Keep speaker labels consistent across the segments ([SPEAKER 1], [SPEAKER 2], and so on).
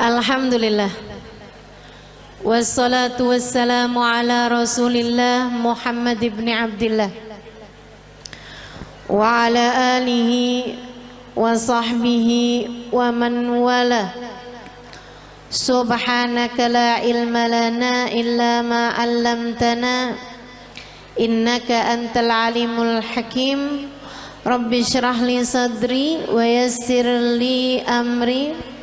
[SPEAKER 1] Alhamdulillah. Wassalatu wassalamu ala Rasulillah Muhammad ibn Abdillah wa ala alihi wa sahbihi wa man wala. Subhanaka la ilma lana illa ma 'allamtana innaka antal alimul hakim. Rabbi shrah li sadri wa yassir li amri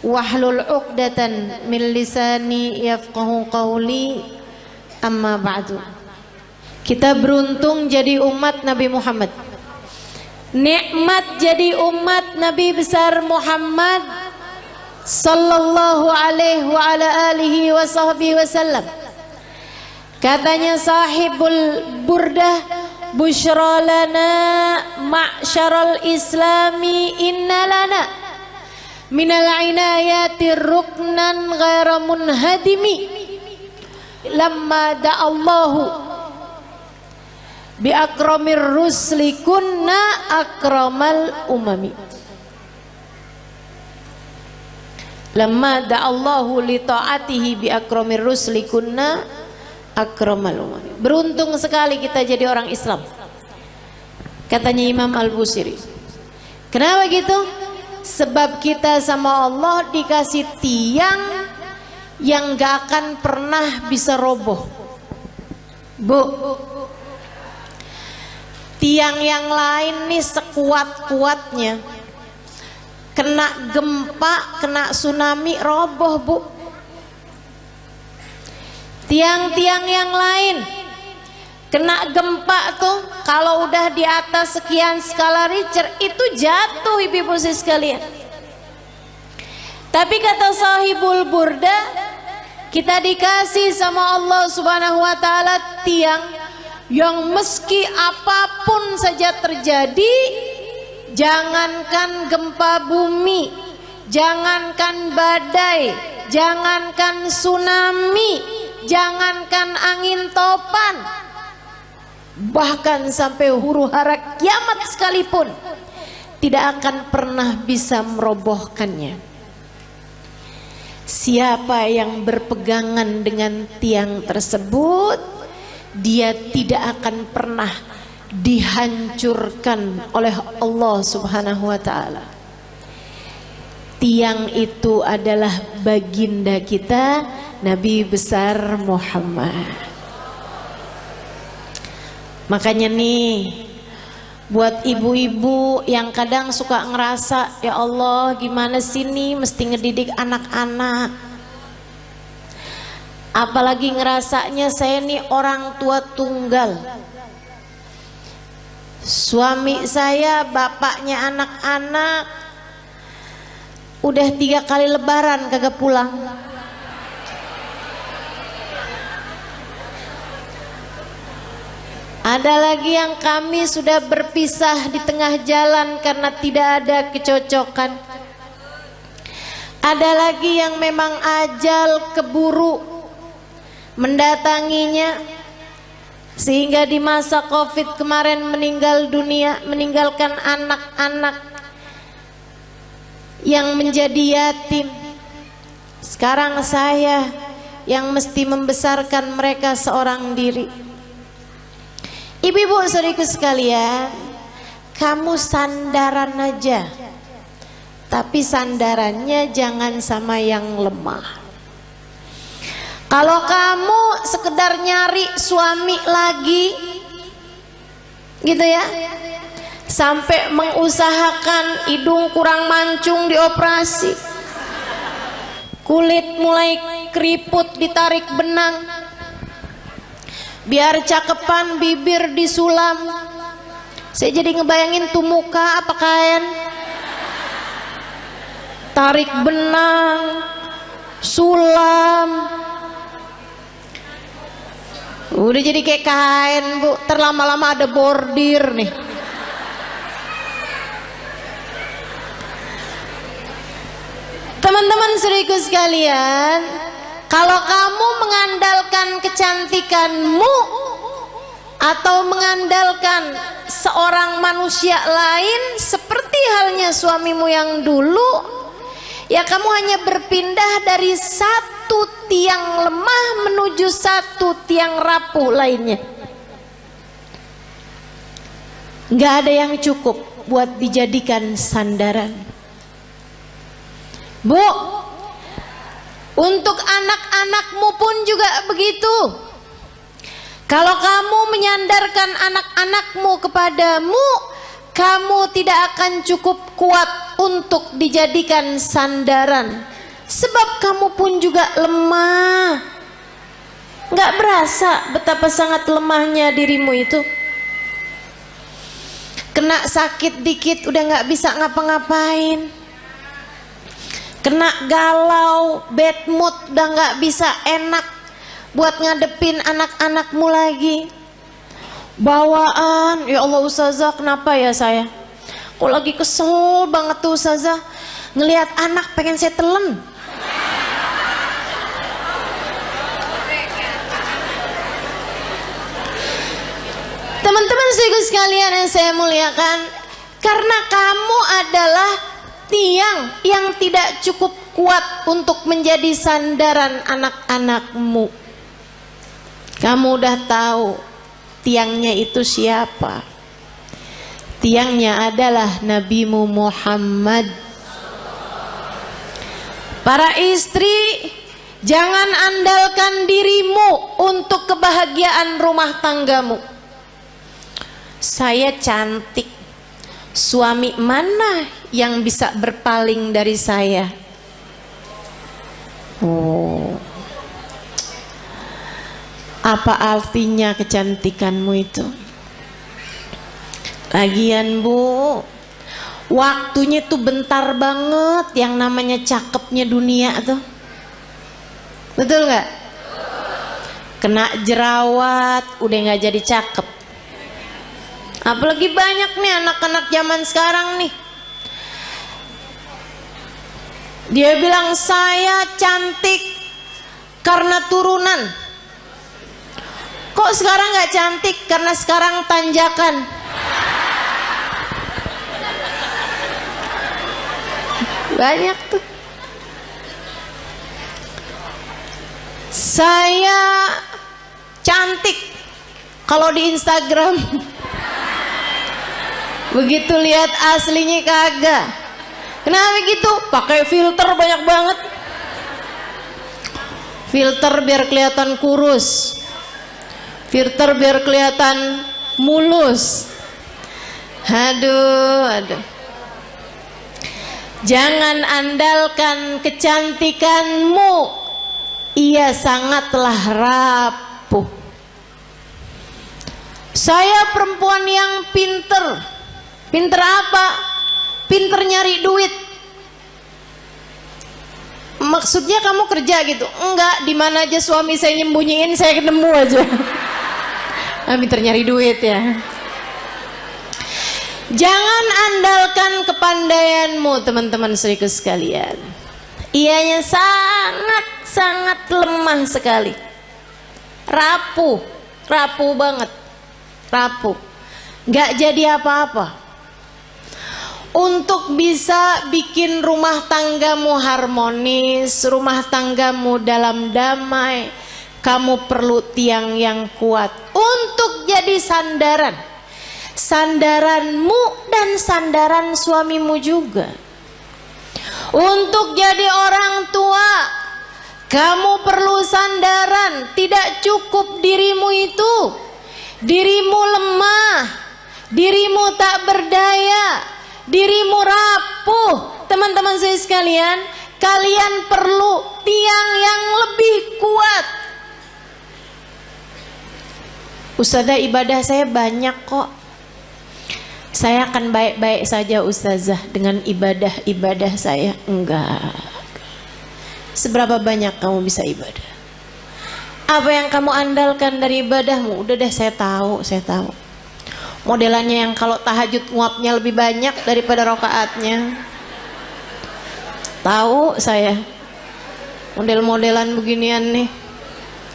[SPEAKER 1] wahlul 'uqdatan min lisani yafqahu qawli. Amma ba'du. Kita beruntung jadi umat Nabi Muhammad. Nikmat jadi umat Nabi besar Muhammad sallallahu alaihi wa ala alihi wa sahbihi wasallam. Katanya sahibul burdah, busyra lana ma'syaral islami inna lana minal inayati ruknan ghaira munhadimi lamma da'allahu bi akramir rusli kunna akramal umami. Lamma da'allahu li ta'atihi bi akramir rusli kunna akramal umami. Beruntung sekali kita jadi orang Islam, katanya Imam Al-Busiri. Kenapa gitu? Sebab kita sama Allah dikasih tiang yang gak akan pernah bisa roboh. Bu, tiang yang lain nih sekuat-kuatnya, kena gempa, kena tsunami, roboh bu. Tiang-tiang yang lain kena gempa tuh, kalau udah di atas sekian skala Richter itu jatuh, ibu-ibu sekalian. Tapi kata sahibul burda, kita dikasih sama Allah subhanahu wa ta'ala tiang yang meski apapun saja terjadi, jangankan gempa bumi, jangankan badai, jangankan tsunami, jangankan angin topan, bahkan sampai huru hara kiamat sekalipun tidak akan pernah bisa merobohkannya. Siapa yang berpegangan dengan tiang tersebut, dia tidak akan pernah dihancurkan oleh Allah subhanahu wa ta'ala. Tiang itu adalah baginda kita Nabi besar Muhammad. Makanya nih, buat ibu-ibu yang kadang suka ngerasa, ya Allah gimana sih nih mesti ngedidik anak-anak, apalagi ngerasanya saya nih orang tua tunggal, suami saya bapaknya anak-anak, udah 3 kali lebaran kagak pulang. Ada lagi yang kami sudah berpisah di tengah jalan karena tidak ada kecocokan. Ada lagi yang memang ajal keburu mendatanginya, sehingga di masa Covid kemarin meninggal dunia, meninggalkan anak-anak yang menjadi yatim. Sekarang saya yang mesti membesarkan mereka seorang diri. Ibu-ibu saudariku sekalian, kamu sandaran aja, tapi sandarannya jangan sama yang lemah. Kalau kamu sekedar nyari suami lagi gitu ya, sampai mengusahakan hidung kurang mancung dioperasi, kulit mulai keriput ditarik benang, biar cakepan bibir disulam. Saya jadi ngebayangin tuh muka apa kain, tarik benang, sulam, udah jadi kayak kain bu. Terlama-lama ada bordir nih. Teman-teman saudaraku sekalian, kalau kamu mengandalkan kecantikanmu atau mengandalkan seorang manusia lain seperti halnya suamimu yang dulu, Ya kamu hanya berpindah dari satu tiang lemah menuju satu tiang rapuh lainnya. Nggak ada yang cukup buat dijadikan sandaran. Bu, untuk anak-anakmu pun juga begitu. Kalau kamu menyandarkan anak-anakmu kepadamu, kamu tidak akan cukup kuat untuk dijadikan sandaran. Sebab kamu pun juga lemah. Nggak berasa betapa sangat lemahnya dirimu itu. Kena sakit dikit udah nggak bisa ngapa-ngapain. Kena galau, bad mood udah nggak bisa enak buat ngadepin anak-anakmu lagi. Bawaan, ya Allah Ustazah, kenapa ya saya? Kok lagi kesel banget tuh Ustazah, ngelihat anak pengen saya telan. Teman-teman sekalian yang saya muliakan, karena kamu adalah tiang yang tidak cukup kuat untuk menjadi sandaran anak-anakmu. Kamu udah tahu tiangnya itu siapa? Tiangnya adalah Nabimu Muhammad. Para istri, jangan andalkan dirimu untuk kebahagiaan rumah tanggamu. Saya cantik, suami mana yang bisa berpaling dari saya? Oh, apa artinya kecantikanmu itu? Lagian Bu, waktunya tuh bentar banget yang namanya cakepnya dunia tuh. Betul nggak? Kena jerawat udah nggak jadi cakep. Apalagi banyak nih anak-anak zaman sekarang nih, dia bilang saya cantik karena turunan. Kok sekarang nggak cantik? Karena sekarang tanjakan. Banyak tuh. Saya cantik kalau di Instagram. Begitu lihat aslinya kagak. Kenapa gitu? Pakai filter banyak banget. Filter biar kelihatan kurus. Filter biar kelihatan mulus. Aduh. Jangan andalkan kecantikanmu. Ia sangatlah rapuh. Saya perempuan yang pinter. Pinter apa? Pinter nyari duit. Maksudnya kamu kerja gitu? Enggak, di mana aja suami saya nyembunyiin saya ketemu aja. Pinter nyari duit ya. Jangan andalkan kepandaianmu teman-teman seriku sekalian. Ianya sangat lemah sekali. Rapuh banget. Rapuh. Gak jadi apa-apa. Untuk bisa bikin rumah tanggamu harmonis, rumah tanggamu dalam damai, kamu perlu tiang yang kuat untuk jadi sandaran. Sandaranmu dan sandaran suamimu juga. Untuk jadi orang tua, kamu perlu sandaran. Tidak cukup dirimu itu. Dirimu lemah, dirimu tak berdaya, dirimu rapuh. Teman-teman saya sekalian, kalian perlu tiang yang lebih kuat. Ustazah, ibadah saya banyak kok. Saya akan baik-baik saja Ustazah dengan ibadah saya. Enggak. Seberapa banyak kamu bisa ibadah? Apa yang kamu andalkan dari ibadahmu? Udah deh, saya tahu. Modelannya yang kalau tahajud nguapnya lebih banyak daripada rokaatnya. Tahu saya. Model-modelan beginian nih.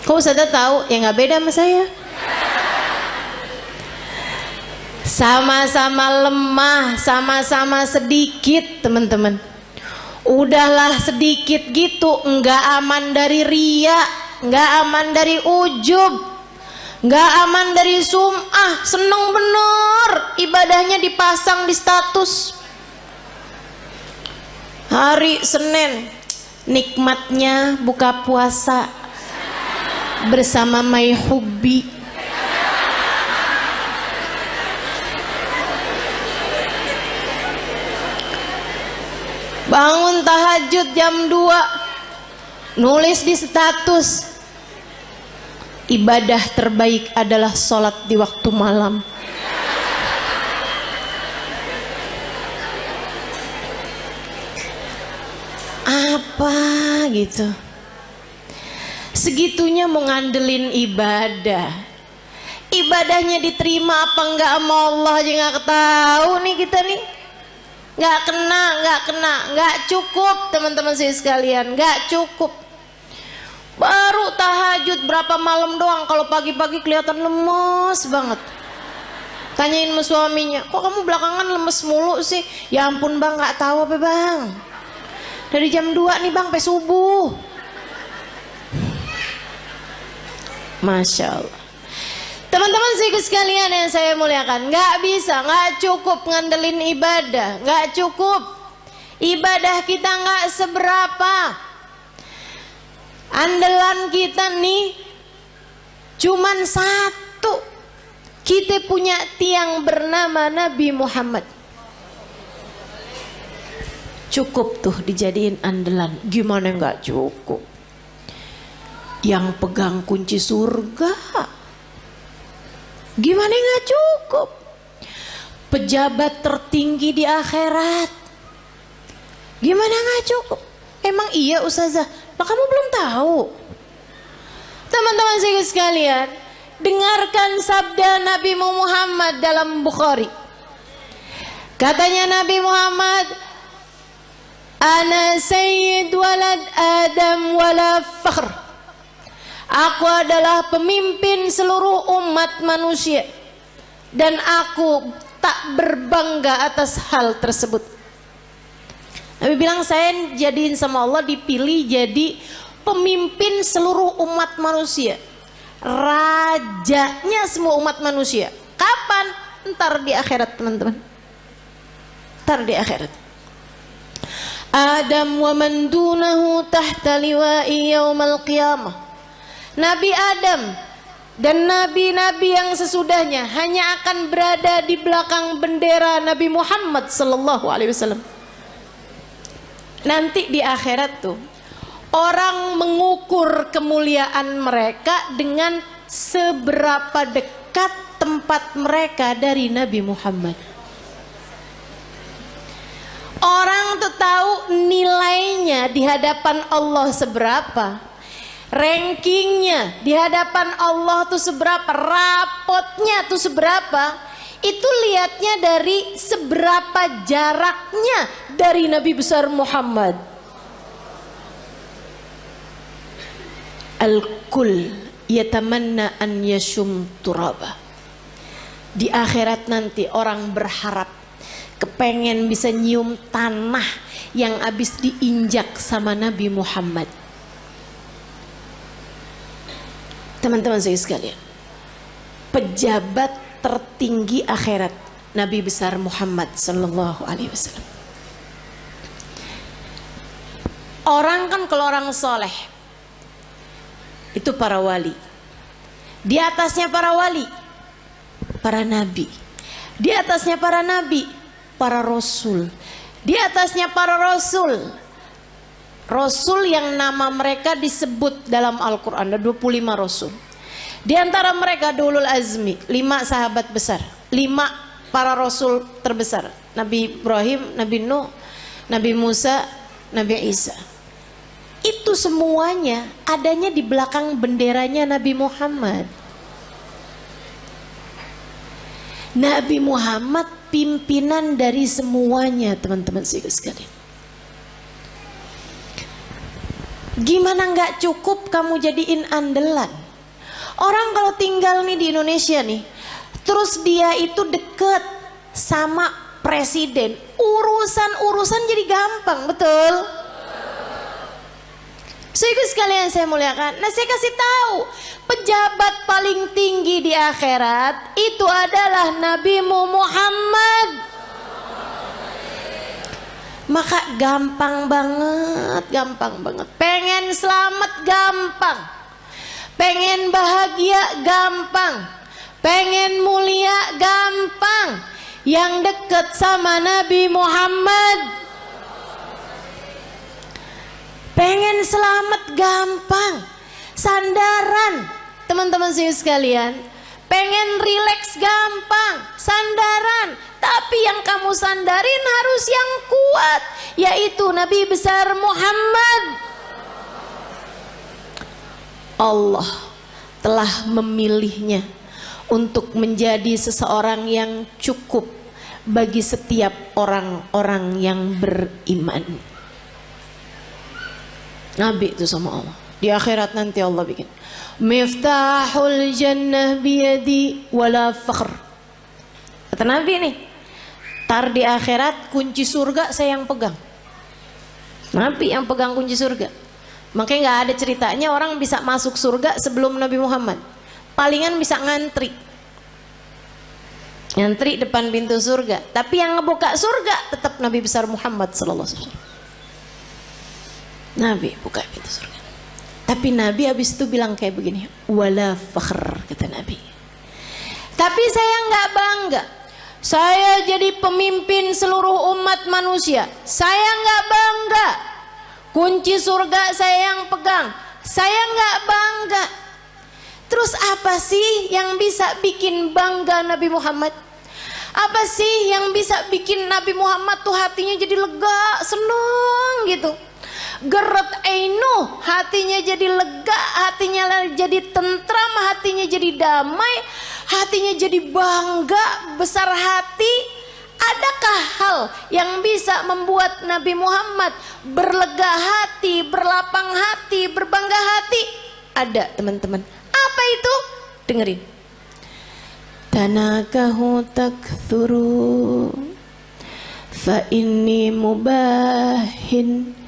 [SPEAKER 1] Kok Ustazah tahu? Ya nggak beda sama saya. Sama-sama lemah, sama-sama sedikit teman-teman. Udahlah sedikit gitu, nggak aman dari riya, nggak aman dari ujub, nggak aman dari sum'ah. Seneng bener ibadahnya dipasang di status. Hari Senin nikmatnya buka puasa bersama My Hubbi. Bangun tahajud jam 2, nulis di status, ibadah terbaik adalah sholat di waktu malam. Apa gitu? Segitunya mau ngandelin ibadah. Ibadahnya diterima apa enggak sama Allah aja nggak tahu nih kita nih. Nggak kena, nggak cukup teman-teman saya sekalian, nggak cukup. Baru tahajud berapa malam doang, kalau pagi-pagi kelihatan lemes banget. Tanyain sama suaminya, kok kamu belakangan lemes mulu sih? Ya ampun bang, nggak tahu apa bang. Dari jam 2 nih bang, sampai subuh. Masya Allah. Teman-teman sekalian yang saya muliakan, nggak bisa, nggak cukup ngandelin ibadah, nggak cukup. Ibadah kita nggak seberapa. Andalan kita nih cuman satu. Kita punya tiang bernama Nabi Muhammad. Cukup tuh dijadiin andalan. Gimana nggak cukup? Yang pegang kunci surga. Gimana nggak cukup? Pejabat tertinggi di akhirat. Gimana nggak cukup? Emang iya Ustazah? Lah kamu belum tahu. Teman-teman saya sekalian, dengarkan sabda Nabi Muhammad dalam Bukhari. Katanya Nabi Muhammad, Ana sayyid walad Adam wala fakhr. Aku adalah pemimpin seluruh umat manusia dan aku tak berbangga atas hal tersebut. Nabi bilang, saya jadiin sama Allah dipilih jadi pemimpin seluruh umat manusia, rajanya semua umat manusia. Kapan? Ntar di akhirat teman-teman. Ntar di akhirat. Adam wa man dunahu tahta liwa'i yaumal qiyamah. Nabi Adam dan nabi-nabi yang sesudahnya hanya akan berada di belakang bendera Nabi Muhammad sallallahu alaihi wasallam. Nanti di akhirat tuh orang mengukur kemuliaan mereka dengan seberapa dekat tempat mereka dari Nabi Muhammad. Orang tuh tahu nilainya di hadapan Allah seberapa. Rankingnya di hadapan Allah tuh seberapa, rapotnya tuh seberapa, itu lihatnya dari seberapa jaraknya dari Nabi besar Muhammad. Al-kul yatamanna an yashum turaba. Di akhirat nanti orang berharap, kepengen bisa nyium tanah yang habis diinjak sama Nabi Muhammad. Teman-teman saya sekalian, pejabat tertinggi akhirat Nabi besar Muhammad sallallahu alaihi wasallam. Orang kan kalau orang soleh itu para wali. Di atasnya para wali, para nabi. Di atasnya para nabi, para rasul. Di atasnya para rasul, rasul yang nama mereka disebut dalam Al-Quran, ada 25 rasul. Di antara mereka ulul azmi, 5 sahabat besar, 5 para rasul terbesar. Nabi Ibrahim, Nabi Nuh, Nabi Musa, Nabi Isa. Itu semuanya adanya di belakang benderanya Nabi Muhammad. Nabi Muhammad pimpinan dari semuanya, teman-teman sekalian. Gimana nggak cukup kamu jadiin andalan? Orang kalau tinggal nih di Indonesia nih, terus dia itu deket sama presiden, urusan-urusan jadi gampang, betul? Sehingga sekalian saya muliakan. Nah, saya kasih tahu, pejabat paling tinggi di akhirat itu adalah Nabi Muhammad. Maka gampang banget. Pengen selamat gampang. Pengen bahagia gampang. Pengen mulia gampang. Yang dekat sama Nabi Muhammad. Pengen selamat gampang. Sandaran, teman-teman sekalian. Pengen rileks gampang. Sandaran. Tapi yang kamu sandarin harus yang kuat, yaitu Nabi besar Muhammad. Allah telah memilihnya untuk menjadi seseorang yang cukup bagi setiap orang-orang yang beriman. Nabi itu sama Allah. Di akhirat nanti Allah bikin Miftahul jannah biyadi wala fakhr. Kata Nabi nih, tar di akhirat kunci surga saya yang pegang. Nabi yang pegang kunci surga. Makanya gak ada ceritanya orang bisa masuk surga sebelum Nabi Muhammad. Palingan bisa ngantri depan pintu surga. Tapi yang ngebuka surga tetap Nabi besar Muhammad sallallahu alaihi wasallam. Nabi buka pintu surga. Tapi Nabi habis itu bilang kayak begini, wala fakhr, kata Nabi. Tapi saya nggak bangga. Saya jadi pemimpin seluruh umat manusia. Saya nggak bangga. Kunci surga saya yang pegang. Saya nggak bangga. Terus apa sih yang bisa bikin bangga Nabi Muhammad? Apa sih yang bisa bikin Nabi Muhammad tuh hatinya jadi lega, seneng gitu? Geret ainu, hatinya jadi lega, hatinya jadi tentram, hatinya jadi damai, hatinya jadi bangga, besar hati. Adakah hal yang bisa membuat Nabi Muhammad berlega hati, berlapang hati, berbangga hati? Ada, teman-teman. Apa itu? Dengerin. Tanakahu takthuru fa inni mubahin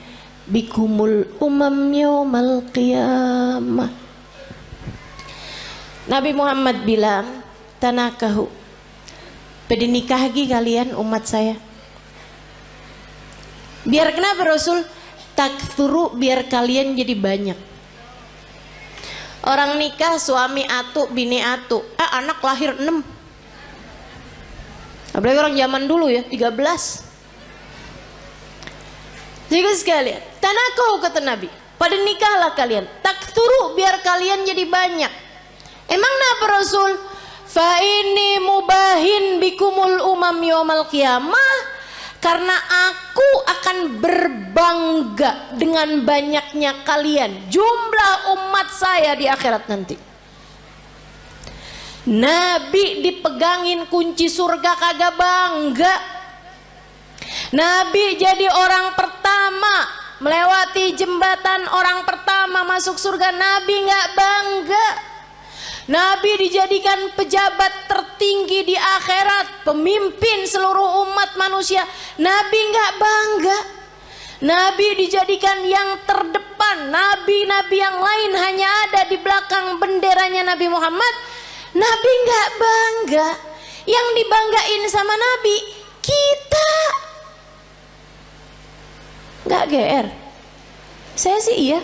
[SPEAKER 1] bikumul umam yaumal qiyamah. Nabi Muhammad bilang, tanakahu, pada nikah lagi kalian umat saya. Biar kenapa Rasul? Takthuru, biar kalian jadi banyak. Orang nikah suami atu, bini atu, anak lahir 6. Apalagi orang zaman dulu ya, 13. Jadi sekalian, tanakahu kata Nabi, pada nikahlah kalian, takthuru, biar kalian jadi banyak. Emang kenapa Rasul? Fa ini mubahin bikumul umam yaumal qiyamah, karena aku akan berbangga dengan banyaknya kalian, jumlah umat saya di akhirat nanti. Nabi dipegangin kunci surga kagak bangga. Nabi jadi orang pertama melewati jembatan, orang pertama masuk surga, Nabi nggak bangga. Nabi dijadikan pejabat tertinggi di akhirat, pemimpin seluruh umat manusia, Nabi nggak bangga. Nabi dijadikan yang terdepan, nabi-nabi yang lain hanya ada di belakang benderanya Nabi Muhammad, Nabi nggak bangga. Yang dibanggain sama Nabi kita. Nggak GR. Saya sih iya.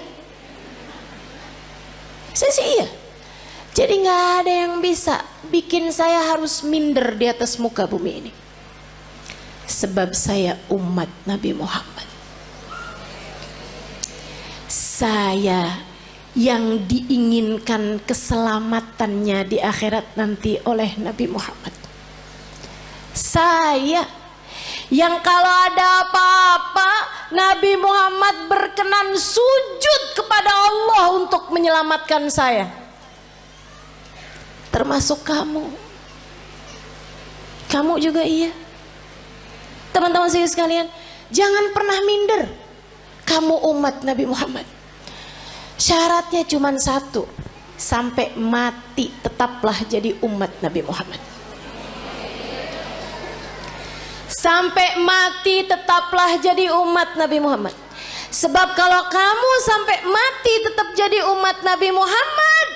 [SPEAKER 1] Jadi nggak ada yang bisa bikin saya harus minder di atas muka bumi ini. Sebab saya umat Nabi Muhammad. Saya yang diinginkan keselamatannya di akhirat nanti oleh Nabi Muhammad. Saya yang kalau ada apa-apa Nabi Muhammad berkenan sujud kepada Allah untuk menyelamatkan saya. Termasuk kamu. Kamu juga iya. Teman-teman sekalian, jangan pernah minder. Kamu umat Nabi Muhammad. Syaratnya cuma satu, sampai mati tetaplah jadi umat Nabi Muhammad. Sampai mati tetaplah jadi umat Nabi Muhammad. Sebab kalau kamu sampai mati menjadi umat Nabi Muhammad,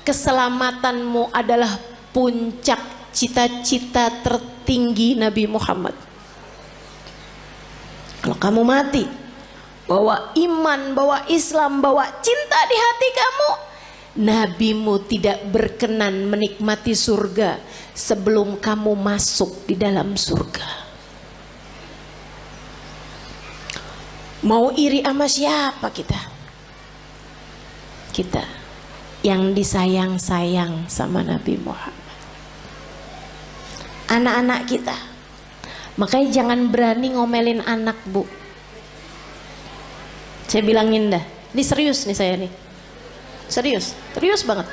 [SPEAKER 1] keselamatanmu adalah puncak cita-cita tertinggi Nabi Muhammad. Kalau kamu mati bawa iman, bawa Islam, bawa cinta di hati kamu, nabimu tidak berkenan menikmati surga sebelum kamu masuk di dalam surga. Mau iri sama siapa kita? Kita yang disayang-sayang sama Nabi Muhammad. Anak-anak kita, makanya jangan berani ngomelin anak, Bu. Saya bilangin dah, ini serius nih saya nih, serius banget.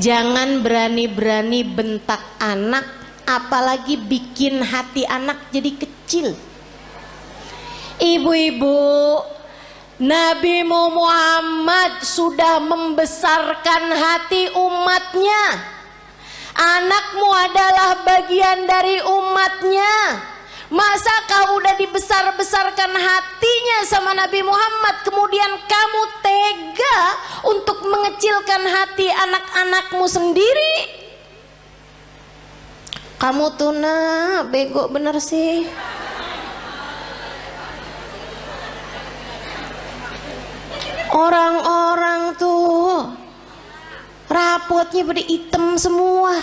[SPEAKER 1] Jangan berani-berani bentak anak, apalagi bikin hati anak jadi kecil. Ibu-ibu, Nabi Muhammad sudah membesarkan hati umatnya. Anakmu adalah bagian dari umatnya. Masa kau udah dibesar-besarkan hatinya sama Nabi Muhammad, kemudian kamu tega untuk mengecilkan hati anak-anakmu sendiri? Kamu tuh nak bego bener sih. Orang-orang tuh rapotnya pada hitam semua.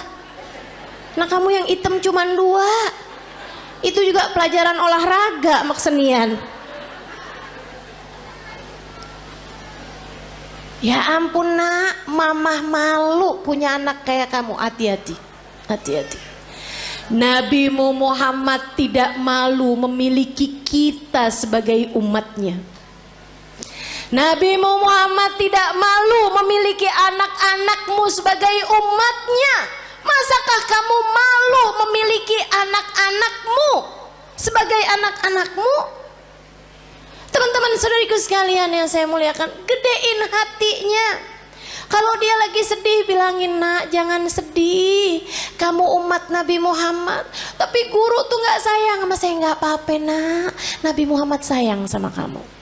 [SPEAKER 1] Nah kamu yang hitam cuman 2. Itu juga pelajaran olahraga maksenian. Ya ampun nak, mamah malu punya anak kayak kamu. Hati-hati, hati-hati. Nabi Muhammad tidak malu memiliki kita sebagai umatnya. Nabi Muhammad tidak malu memiliki anak-anakmu sebagai umatnya. Masakah kamu malu memiliki anak-anakmu sebagai anak-anakmu? Teman-teman saudariku sekalian yang saya muliakan, gedein hatinya. Kalau dia lagi sedih, bilangin, nak jangan sedih, kamu umat Nabi Muhammad. Tapi guru tuh gak sayang sama saya. Gak apa-apa nak, Nabi Muhammad sayang sama kamu.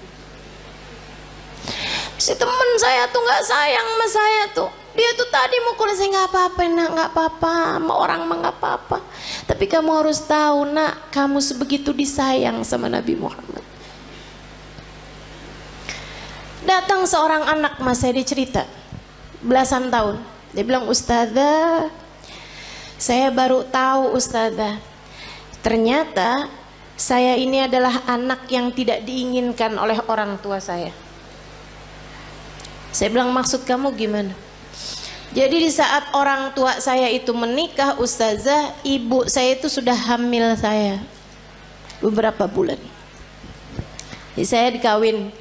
[SPEAKER 1] Si temen saya tuh gak sayang sama saya tuh, dia tuh tadi mukul saya. Gak apa-apa nak, gak apa-apa, sama orang mah gak apa-apa. Tapi kamu harus tahu nak, kamu sebegitu disayang sama Nabi Muhammad. Datang seorang anak mas saya, dia cerita belasan tahun. Dia bilang, ustazah, saya baru tahu ustazah, ternyata saya ini adalah anak yang tidak diinginkan oleh orang tua saya. Saya bilang, maksud kamu gimana? Jadi di saat orang tua saya itu menikah, ustazah, ibu saya itu sudah hamil saya beberapa bulan. Jadi saya dikawin,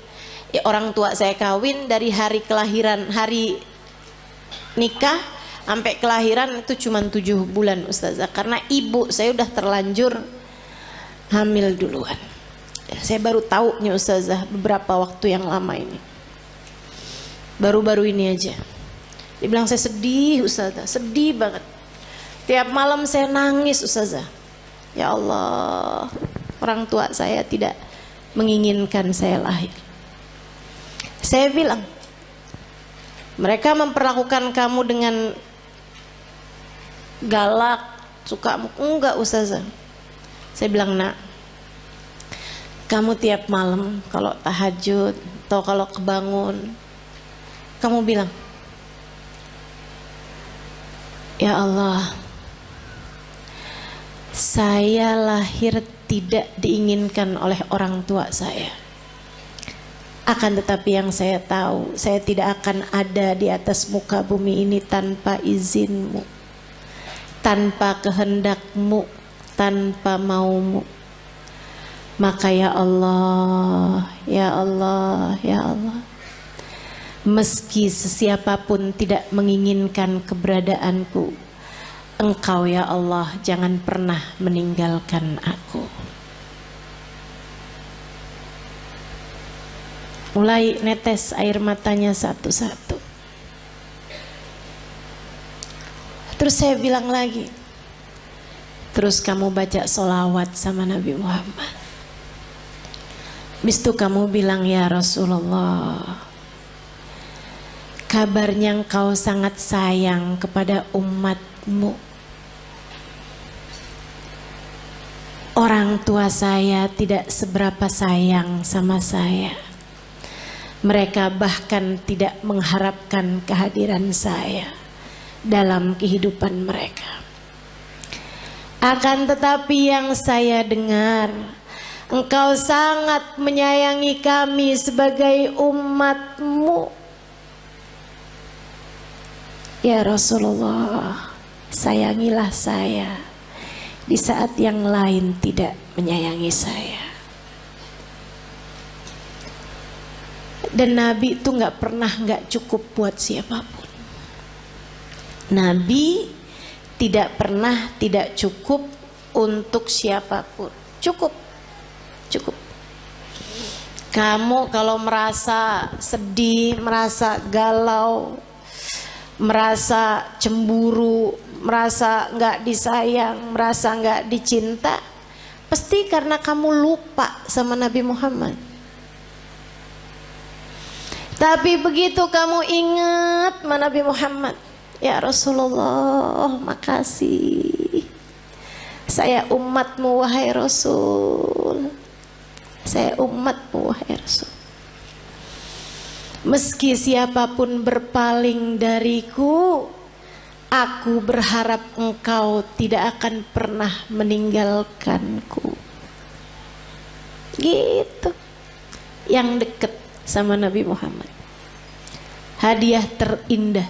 [SPEAKER 1] ya, orang tua saya kawin dari hari kelahiran, hari nikah sampai kelahiran itu cuma 7 bulan ustazah, karena ibu saya udah terlanjur hamil duluan. Ya, saya baru tahu nih ustazah beberapa waktu yang lama ini, baru-baru ini aja. Dia bilang, saya sedih ustazah, sedih banget. Tiap malam saya nangis ustazah. Ya Allah, orang tua saya tidak menginginkan saya lahir. Saya bilang, mereka memperlakukan kamu dengan galak, suka enggak ustazah. Saya bilang, nak, kamu tiap malam kalau tahajud atau kalau kebangun, kamu bilang, ya Allah, saya lahir tidak diinginkan oleh orang tua saya. Akan tetapi yang saya tahu, saya tidak akan ada di atas muka bumi ini tanpa izinmu, tanpa kehendakmu, tanpa maumu. Maka ya Allah, ya Allah, ya Allah, meski sesiapapun tidak menginginkan keberadaanku, Engkau ya Allah jangan pernah meninggalkan aku. Mulai netes air matanya satu-satu. Terus saya bilang lagi, terus kamu baca sholawat sama Nabi Muhammad. Habis itu kamu bilang, ya Rasulullah, kabarnya engkau sangat sayang kepada umatmu. Orang tua saya tidak seberapa sayang sama saya. Mereka bahkan tidak mengharapkan kehadiran saya dalam kehidupan mereka. Akan tetapi yang saya dengar, engkau sangat menyayangi kami sebagai umatmu. Ya Rasulullah, sayangilah saya di saat yang lain tidak menyayangi saya. Dan Nabi itu gak pernah gak cukup buat siapapun. Nabi tidak pernah tidak cukup untuk siapapun. Cukup. Kamu kalau merasa sedih, merasa galau, merasa cemburu, merasa gak disayang, merasa gak dicinta, pasti karena kamu lupa sama Nabi Muhammad. Tapi begitu kamu ingat sama Nabi Muhammad, ya Rasulullah, makasih. Saya umatmu wahai Rasul. Saya umatmu wahai Rasul. Meski siapapun berpaling dariku, aku berharap engkau tidak akan pernah meninggalkanku. Gitu. Yang dekat sama Nabi Muhammad. Hadiah terindah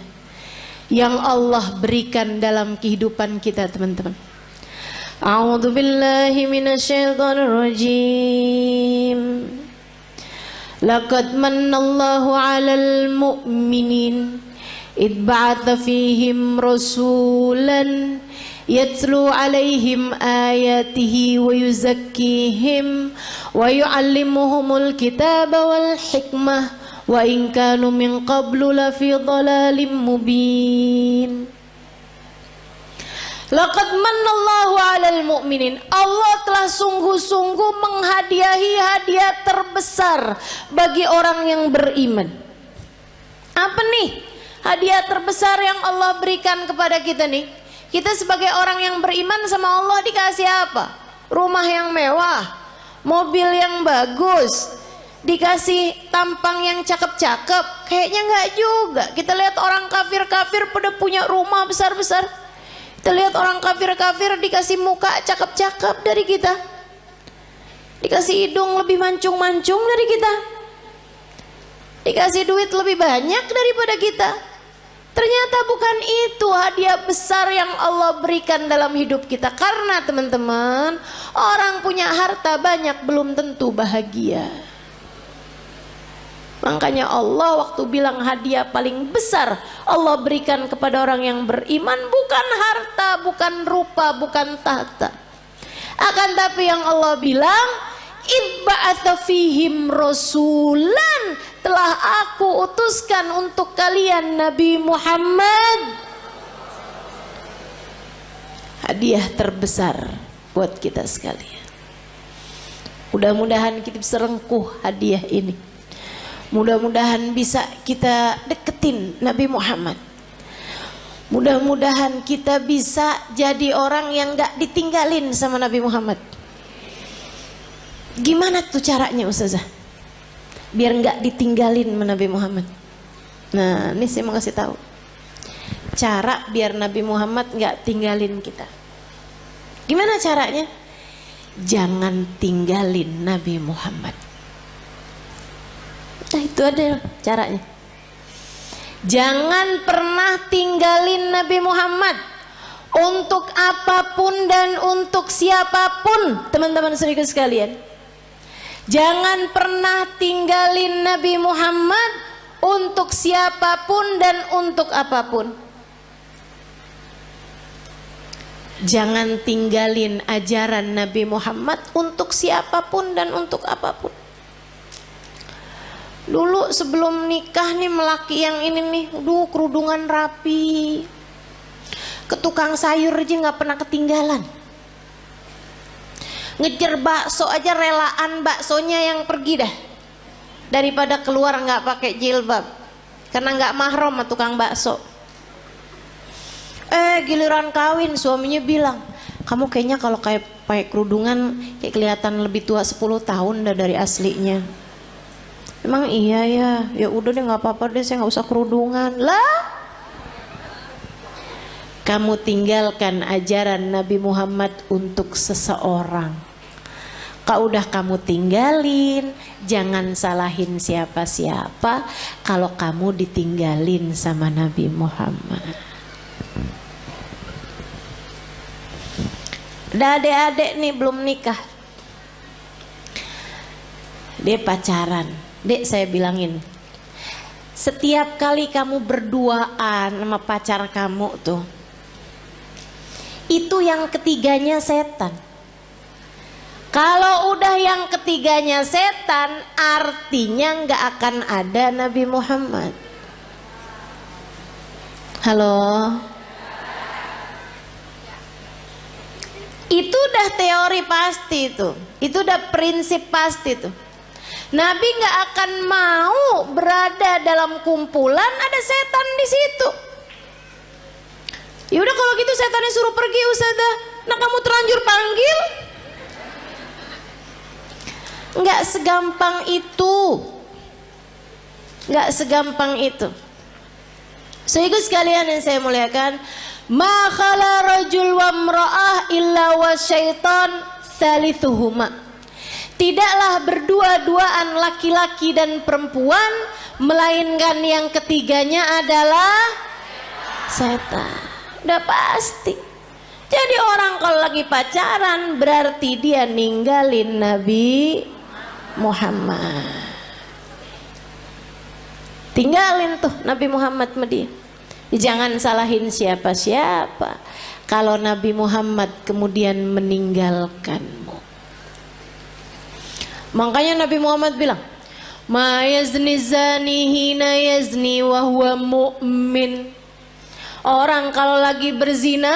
[SPEAKER 1] yang Allah berikan dalam kehidupan kita, teman-teman. A'udzu billahi minasyaitonir rajim. Laqad manallahu 'alal mu'minin id ba'atha fihim rasulan yatlu 'alaihim ayatihi wa yuzakkihim wa yu'allimuhumul kitaba wal hikmah wa in kanu min qablu lafi dhalalim mubin. Laqad manallahu 'alal mu'minin. Allah telah sungguh-sungguh menghadiahi hadiah terbesar bagi orang yang beriman. Apa nih hadiah terbesar yang Allah berikan kepada kita nih? Kita sebagai orang yang beriman sama Allah dikasih apa? Rumah yang mewah, mobil yang bagus, dikasih tampang yang cakep-cakep. Kayaknya enggak juga. Kita lihat orang kafir-kafir pada punya rumah besar-besar. Kita lihat orang kafir-kafir dikasih muka cakep-cakep dari kita, dikasih hidung lebih mancung-mancung dari kita, dikasih duit lebih banyak daripada kita. Ternyata bukan itu hadiah besar yang Allah berikan dalam hidup kita. Karena teman-teman, orang punya harta banyak belum tentu bahagia. Makanya Allah waktu bilang hadiah paling besar Allah berikan kepada orang yang beriman bukan harta, bukan rupa, bukan tahta. Akan tapi yang Allah bilang, ibba'atha fihim rasulan, telah aku utuskan untuk kalian Nabi Muhammad. Hadiah terbesar buat kita sekalian. Mudah-mudahan kita bisa rengkuh hadiah ini. Mudah-mudahan bisa kita deketin Nabi Muhammad. Mudah-mudahan kita bisa jadi orang yang gak ditinggalin sama Nabi Muhammad. Gimana tuh caranya Ustazah? Biar gak ditinggalin sama Nabi Muhammad. Nah ini saya mau kasih tahu cara biar Nabi Muhammad gak tinggalin kita. Gimana caranya? Jangan tinggalin Nabi Muhammad. Nah itu ada caranya. Jangan pernah tinggalin Nabi Muhammad. Untuk apapun dan untuk siapapun, teman-teman saudara sekalian. Jangan pernah tinggalin Nabi Muhammad untuk siapapun dan untuk apapun. Jangan tinggalin ajaran Nabi Muhammad untuk siapapun dan untuk apapun. Dulu sebelum nikah nih melaki yang ini nih, kerudungan rapi, ke tukang sayur aja nggak pernah ketinggalan. Ngejar bakso aja relaan baksonya yang pergi dah, daripada keluar nggak pakai jilbab. karena nggak mahram sama tukang bakso. Giliran kawin suaminya bilang, kamu kayaknya kalau kayak pakai kerudungan kayak kelihatan lebih tua 10 tahun dah dari aslinya. Emang iya ya, ya udah deh nggak apa-apa deh, saya nggak usah kerudungan lah. Kamu tinggalkan ajaran Nabi Muhammad untuk seseorang. Kalau udah kamu tinggalin, jangan salahin siapa-siapa kalau kamu ditinggalin sama Nabi Muhammad. Ada adik-adik nih belum nikah, dia pacaran. Dek, saya bilangin, setiap kali kamu berduaan sama pacar kamu tuh, itu yang ketiganya setan. Kalau udah yang ketiganya setan, artinya nggak akan ada Nabi Muhammad. Halo? Itu udah teori pasti tuh. Itu udah prinsip pasti tuh. Nabi nggak akan mau berada dalam kumpulan ada setan di situ. Ya udah kalau gitu setannya suruh pergi Ustazah. Nah kamu terlanjur panggil. Nggak segampang itu. Nggak segampang itu. Sehingga sekalian yang saya muliakan, ma khala rajul wa mra'ah illa wa syaitan thalithuhuma. Tidaklah berdua-duaan laki-laki dan perempuan, melainkan yang ketiganya adalah setan. Udah pasti. Jadi orang kalau lagi pacaran berarti dia ninggalin Nabi Muhammad. Tinggalin tuh Nabi Muhammad sama dia. Jangan salahin siapa-siapa kalau Nabi Muhammad kemudian meninggalkanmu. Makanya Nabi Muhammad bilang, ma yazni zani hina yazni wa huwa mu'min. Orang kalau lagi berzina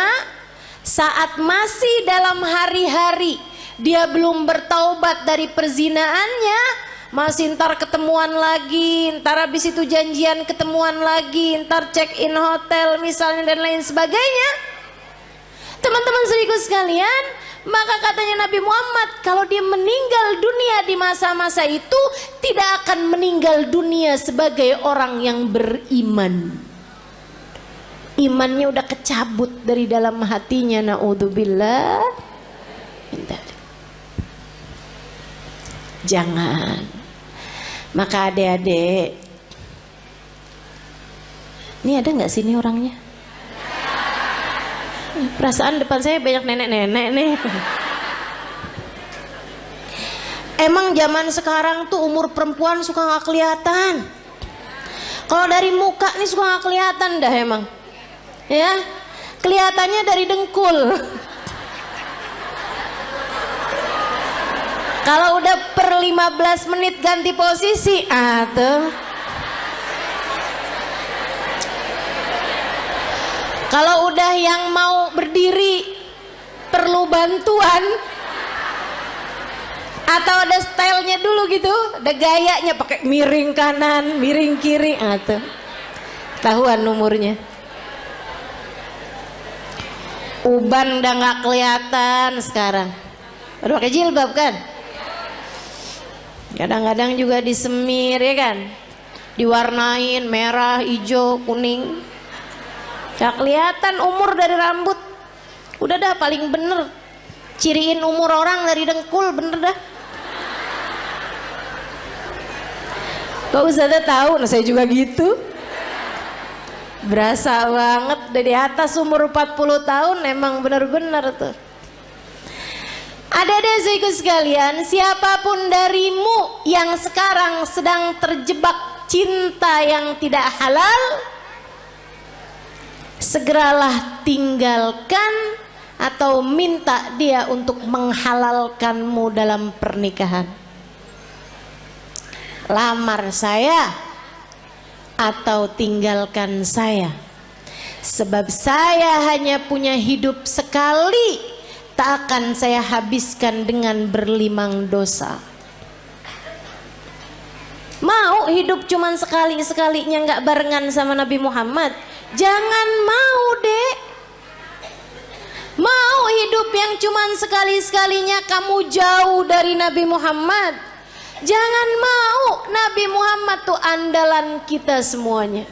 [SPEAKER 1] saat masih dalam hari-hari dia belum bertaubat dari perzinaannya, masih ntar ketemuan lagi, ntar habis itu janjian ketemuan lagi, ntar check in hotel misalnya dan lain sebagainya. Teman-teman seriku sekalian, maka katanya Nabi Muhammad kalau dia meninggal dunia di masa-masa itu tidak akan meninggal dunia sebagai orang yang beriman. Imannya udah kecabut dari dalam hatinya, naudzubillah. Jangan. Maka adik-adik, ini ada nggak sini orangnya? Perasaan depan saya banyak nenek-nenek nih. Emang zaman sekarang tuh umur perempuan suka nggak kelihatan. Kalau dari muka nih suka nggak kelihatan dah emang. Ya, kelihatannya dari dengkul. Kalau udah per 15 menit ganti posisi, tuh. Kalau udah yang mau berdiri perlu bantuan atau ada stylenya dulu gitu, ada gayanya pakai miring kanan, miring kiri, tuh. Tahuan umurnya. Uban udah nggak kelihatan sekarang. Udah pakai jilbab kan? Kadang-kadang juga disemir ya kan, diwarnain merah, hijau, kuning. Gak kelihatan umur dari rambut. Udah dah paling bener ciriin umur orang dari dengkul, bener dah. Kok Ustazah tahu? Nah saya juga gitu. Berasa banget dari atas umur 40 tahun emang bener-bener tuh. Ada saudaraku sekalian, siapapun darimu yang sekarang sedang terjebak cinta yang tidak halal, segeralah tinggalkan atau minta dia untuk menghalalkanmu dalam pernikahan. Lamar saya atau tinggalkan saya, sebab saya hanya punya hidup sekali, tak akan saya habiskan dengan berlimang dosa. Mau hidup cuman sekali-sekalinya nggak barengan sama Nabi Muhammad? Jangan mau, Dek. Mau hidup yang cuman sekali-sekalinya kamu jauh dari Nabi Muhammad? Jangan mau. Nabi Muhammad tuh andalan kita semuanya.